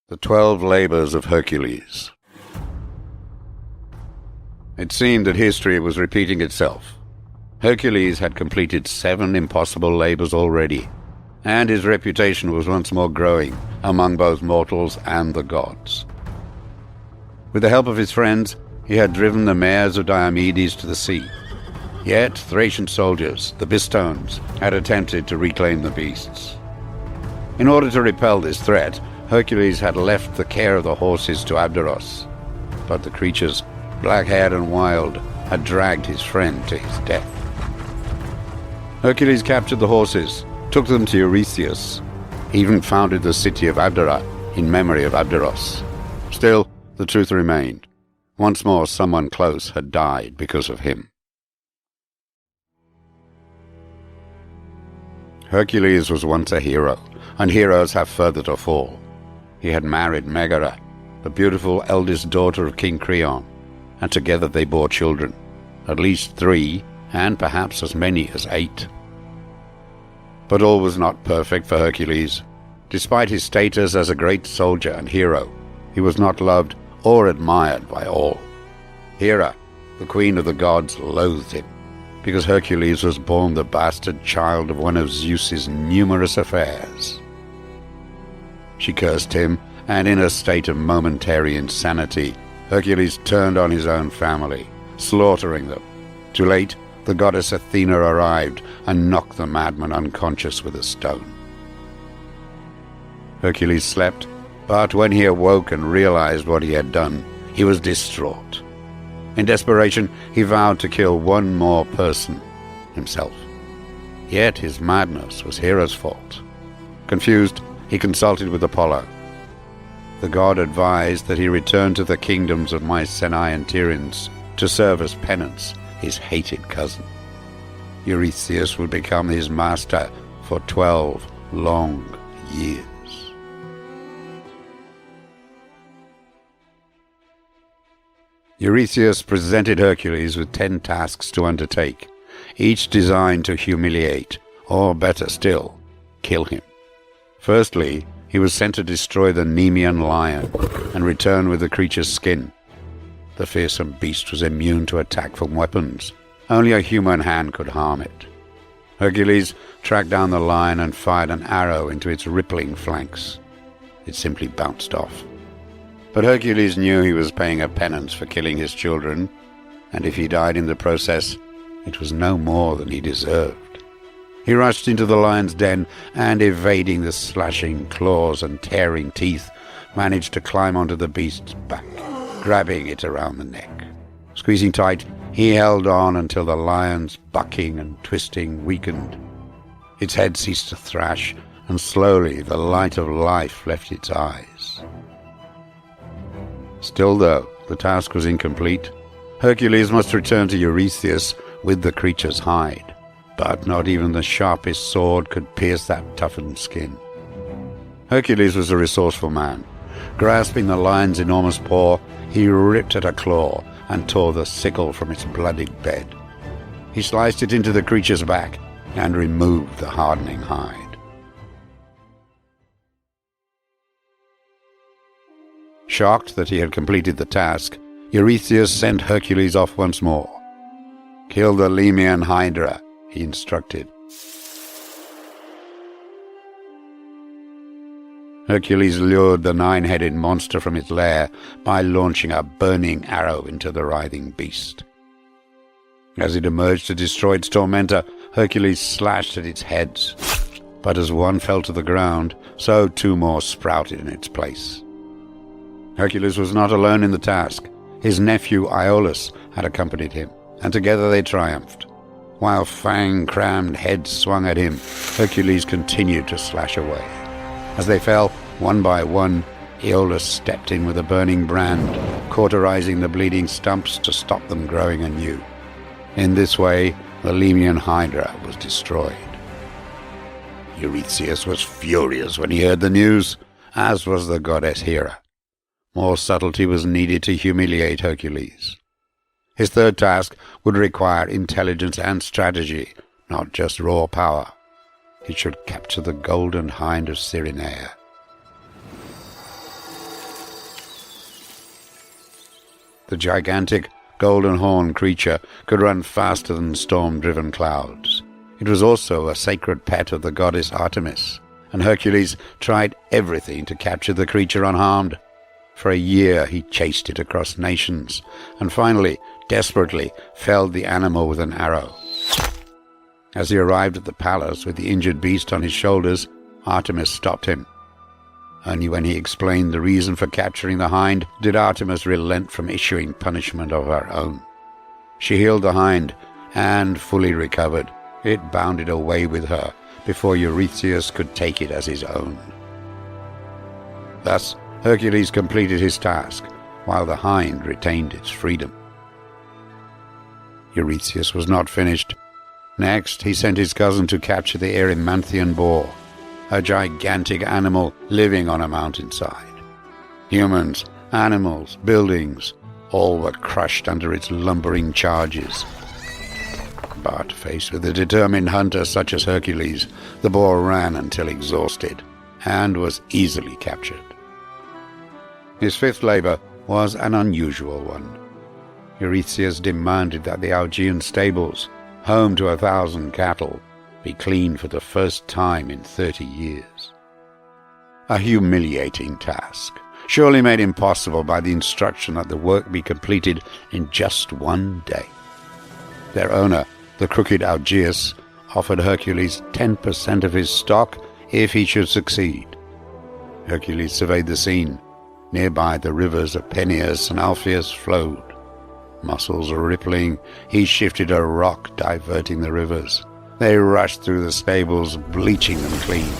The 12 Labors of Hercules. It seemed that history was repeating itself. Hercules had completed 7 impossible labors already, and his reputation was once more growing among both mortals and the gods. With the help of his friends, he had driven the mares of Diomedes to the sea. Yet Thracian soldiers, the Bistones, had attempted to reclaim the beasts. In order to repel this threat, Hercules had left the care of the horses to Abderos, but the creatures, black-haired and wild, had dragged his friend to his death. Hercules captured the horses, took them to Eurystheus, even founded the city of Abdera in memory of Abderos. Still, the truth remained. Once more someone close had died because of him. Hercules was once a hero, and heroes have further to fall. He had married Megara, the beautiful eldest daughter of King Creon, and together they bore children, at least 3, and perhaps as many as 8. But all was not perfect for Hercules. Despite his status as a great soldier and hero, he was not loved or admired by all. Hera, the queen of the gods, loathed him, because Hercules was born the bastard child of one of Zeus's numerous affairs. She cursed him, and in a state of momentary insanity, Hercules turned on his own family, slaughtering them. Too late, the goddess Athena arrived and knocked the madman unconscious with a stone. Hercules slept, but when he awoke and realized what he had done, he was distraught. In desperation, he vowed to kill one more person, himself. Yet his madness was Hera's fault. Confused, he consulted with Apollo. The god advised that he return to the kingdoms of Mycenae and Tiryns to serve as penance his hated cousin. Eurystheus would become his master for 12 long years. Eurystheus presented Hercules with 10 tasks to undertake, each designed to humiliate, or better still, kill him. Firstly, he was sent to destroy the Nemean lion and return with the creature's skin. The fearsome beast was immune to attack from weapons. Only a human hand could harm it. Hercules tracked down the lion and fired an arrow into its rippling flanks. It simply bounced off. But Hercules knew he was paying a penance for killing his children, and if he died in the process, it was no more than he deserved. He rushed into the lion's den and, evading the slashing claws and tearing teeth, managed to climb onto the beast's back, grabbing it around the neck. Squeezing tight, he held on until the lion's bucking and twisting weakened. Its head ceased to thrash, and slowly the light of life left its eyes. Still, though, the task was incomplete. Hercules must return to Eurystheus with the creature's hide. But not even the sharpest sword could pierce that toughened skin. Hercules was a resourceful man. Grasping the lion's enormous paw, he ripped at a claw and tore the sickle from its bloodied bed. He sliced it into the creature's back and removed the hardening hide. Shocked that he had completed the task, Eurystheus sent Hercules off once more. "Kill the Nemean Hydra," he instructed. Hercules lured the 9-headed monster from its lair by launching a burning arrow into the writhing beast. As it emerged to destroy its tormentor, Hercules slashed at its heads. But as one fell to the ground, so 2 more sprouted in its place. Hercules was not alone in the task. His nephew Iolaus had accompanied him, and together they triumphed. While fang-crammed heads swung at him, Hercules continued to slash away. As they fell, one by one, Iolaus stepped in with a burning brand, cauterizing the bleeding stumps to stop them growing anew. In this way, the Nemean Hydra was destroyed. Eurystheus was furious when he heard the news, as was the goddess Hera. More subtlety was needed to humiliate Hercules. His third task would require intelligence and strategy, not just raw power. He should capture the golden hind of Syrinae. The gigantic golden horn creature could run faster than storm-driven clouds. It was also a sacred pet of the goddess Artemis, and Hercules tried everything to capture the creature unharmed. For a year he chased it across nations, and finally, desperately, felled the animal with an arrow. As he arrived at the palace with the injured beast on his shoulders, Artemis stopped him. Only when he explained the reason for capturing the hind did Artemis relent from issuing punishment of her own. She healed the hind, and, fully recovered, it bounded away with her before Eurystheus could take it as his own. Thus, Hercules completed his task, while the hind retained its freedom. Eurystheus was not finished. Next, he sent his cousin to capture the Erymanthian boar, a gigantic animal living on a mountainside. Humans, animals, buildings, all were crushed under its lumbering charges. But faced with a determined hunter such as Hercules, the boar ran until exhausted, and was easily captured. His fifth labor was an unusual one. Eurystheus demanded that the Augean stables, home to 1,000 cattle, be cleaned for the first time in 30 years. A humiliating task, surely made impossible by the instruction that the work be completed in just one day. Their owner, the crooked Augeas, offered Hercules 10% of his stock if he should succeed. Hercules surveyed the scene. Nearby the rivers of Peneus and Alpheus flowed. Muscles rippling, he shifted a rock, diverting the rivers. They rushed through the stables, bleaching them clean.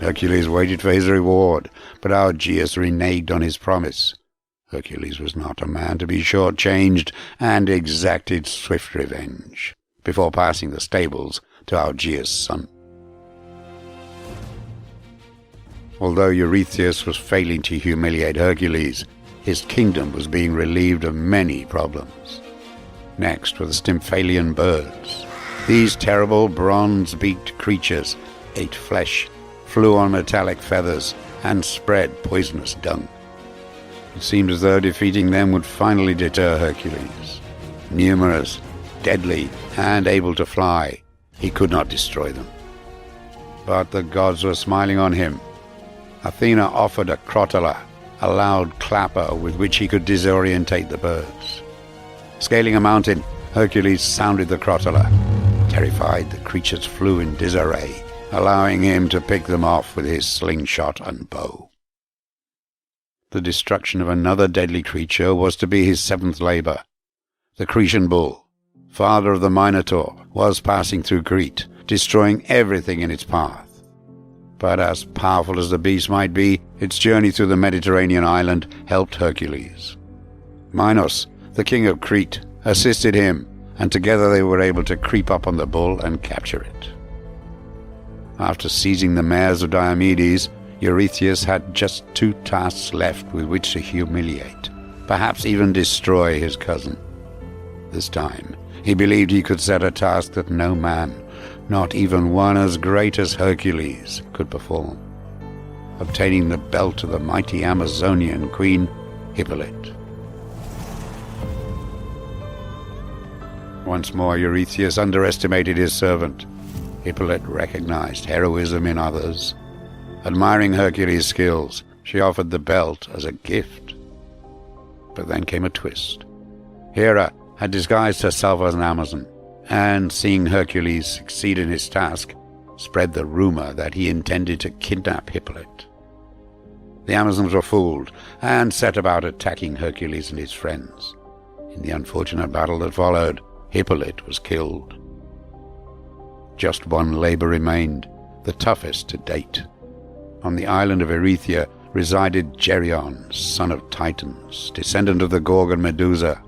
Hercules waited for his reward, but Augeas reneged on his promise. Hercules was not a man to be short-changed, and exacted swift revenge, before passing the stables to Augeas' son. Although Eurystheus was failing to humiliate Hercules, his kingdom was being relieved of many problems. Next were the Stimphaleian birds. These terrible bronze-beaked creatures ate flesh, flew on metallic feathers, and spread poisonous dung. It seemed as though defeating them would finally deter Hercules. Numerous, deadly, and able to fly, he could not destroy them. But the gods were smiling on him. Athena offered a crotala, a loud clapper with which he could disorientate the birds. Scaling a mountain, Hercules sounded the crotala. Terrified, the creatures flew in disarray, allowing him to pick them off with his slingshot and bow. The destruction of another deadly creature was to be his seventh labor. The Cretan bull, father of the Minotaur, was passing through Crete, destroying everything in its path. But as powerful as the beast might be, its journey through the Mediterranean island helped Hercules. Minos, the king of Crete, assisted him, and together they were able to creep up on the bull and capture it. After seizing the mares of Diomedes, Eurystheus had just 2 tasks left with which to humiliate, perhaps even destroy his cousin. This time, he believed he could set a task that no man, not even one as great as Hercules, could perform: obtaining the belt of the mighty Amazonian queen, Hippolyte. Once more Eurystheus underestimated his servant. Hippolyte recognized heroism in others. Admiring Hercules' skills, she offered the belt as a gift. But then came a twist. Hera had disguised herself as an Amazon, and, seeing Hercules succeed in his task, spread the rumor that he intended to kidnap Hippolyte. The Amazons were fooled, and set about attacking Hercules and his friends. In the unfortunate battle that followed, Hippolyte was killed. Just one labor remained, the toughest to date. On the island of Erythea resided Geryon, son of Titans, descendant of the Gorgon Medusa.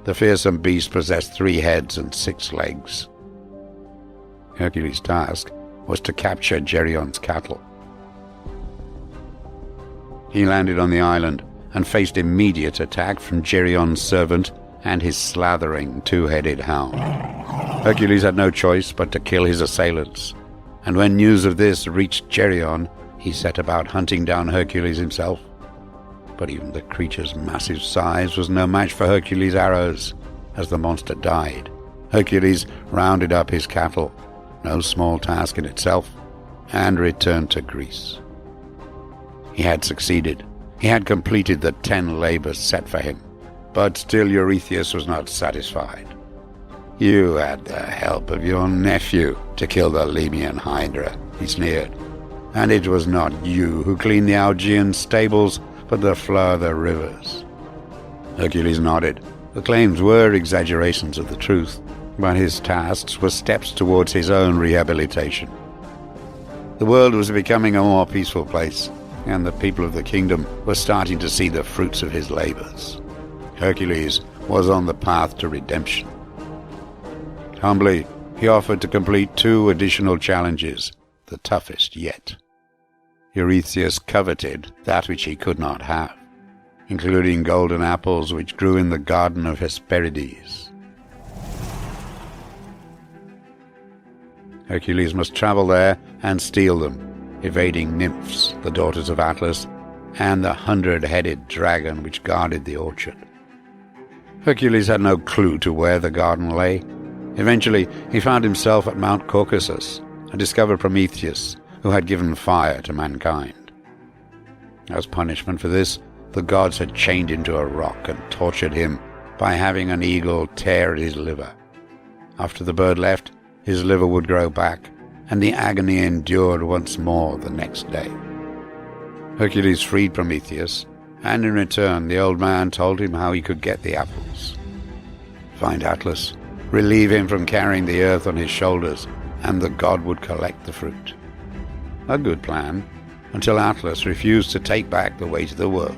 The fearsome beast possessed 3 heads and 6 legs. Hercules' task was to capture Geryon's cattle. He landed on the island and faced immediate attack from Geryon's servant and his slathering 2-headed hound. Hercules had no choice but to kill his assailants, and when news of this reached Geryon, he set about hunting down Hercules himself. but even the creature's massive size was no match for Hercules' arrows. As the monster died, Hercules rounded up his cattle, no small task in itself, and returned to Greece. He had succeeded. He had completed the 10 labors set for him, but still Eurystheus was not satisfied. "You had the help of your nephew to kill the Lemnian Hydra," he sneered. "And it was not you who cleaned the Augean stables, but the flow of the rivers." Hercules nodded. The claims were exaggerations of the truth, but his tasks were steps towards his own rehabilitation. The world was becoming a more peaceful place, and the people of the kingdom were starting to see the fruits of his labors. Hercules was on the path to redemption. Humbly, he offered to complete 2 additional challenges, the toughest yet. Eurystheus coveted that which he could not have, including golden apples which grew in the garden of Hesperides. Hercules must travel there and steal them, evading nymphs, the daughters of Atlas, and the 100-headed dragon which guarded the orchard. Hercules had no clue to where the garden lay. Eventually, he found himself at Mount Caucasus and discovered Prometheus, who had given fire to mankind. As punishment for this, the gods had chained him to a rock and tortured him by having an eagle tear at his liver. After the bird left, his liver would grow back, and the agony endured once more the next day. Hercules freed Prometheus, and in return the old man told him how he could get the apples. Find Atlas, relieve him from carrying the earth on his shoulders, and the god would collect the fruit. A good plan, until Atlas refused to take back the weight of the world.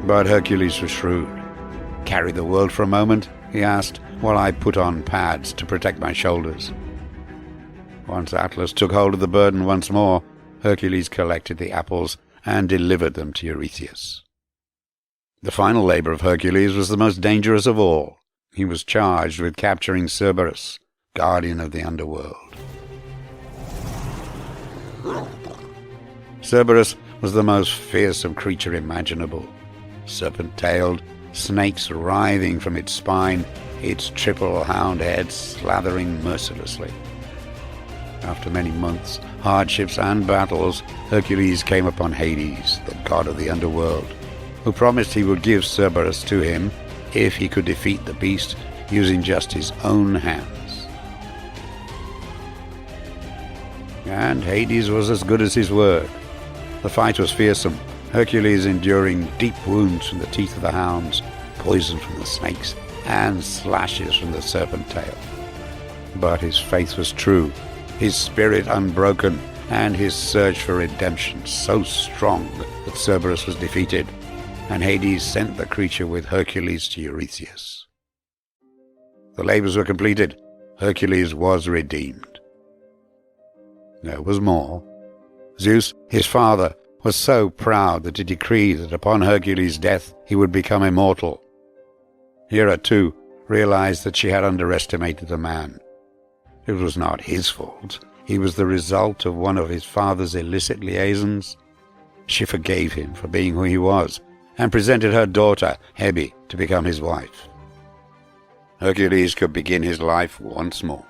But Hercules was shrewd. "Carry the world for a moment?" he asked, "while I put on pads to protect my shoulders." Once Atlas took hold of the burden once more, Hercules collected the apples and delivered them to Eurystheus. The final labor of Hercules was the most dangerous of all. He was charged with capturing Cerberus, guardian of the underworld. Cerberus was the most fearsome creature imaginable. Serpent-tailed, snakes writhing from its spine, its triple hound head slathering mercilessly. After many months, hardships and battles, Hercules came upon Hades, the god of the underworld, who promised he would give Cerberus to him if he could defeat the beast using just his own hands. And Hades was as good as his word. The fight was fearsome, Hercules enduring deep wounds from the teeth of the hounds, poison from the snakes, and slashes from the serpent tail. But his faith was true, his spirit unbroken, and his search for redemption so strong that Cerberus was defeated, and Hades sent the creature with Hercules to Eurystheus. The labors were completed. Hercules was redeemed. There was more. Zeus, his father, was so proud that he decreed that upon Hercules' death he would become immortal. Hera, too, realized that she had underestimated the man. It was not his fault. He was the result of one of his father's illicit liaisons. She forgave him for being who he was, and presented her daughter, Hebe, to become his wife. Hercules could begin his life once more.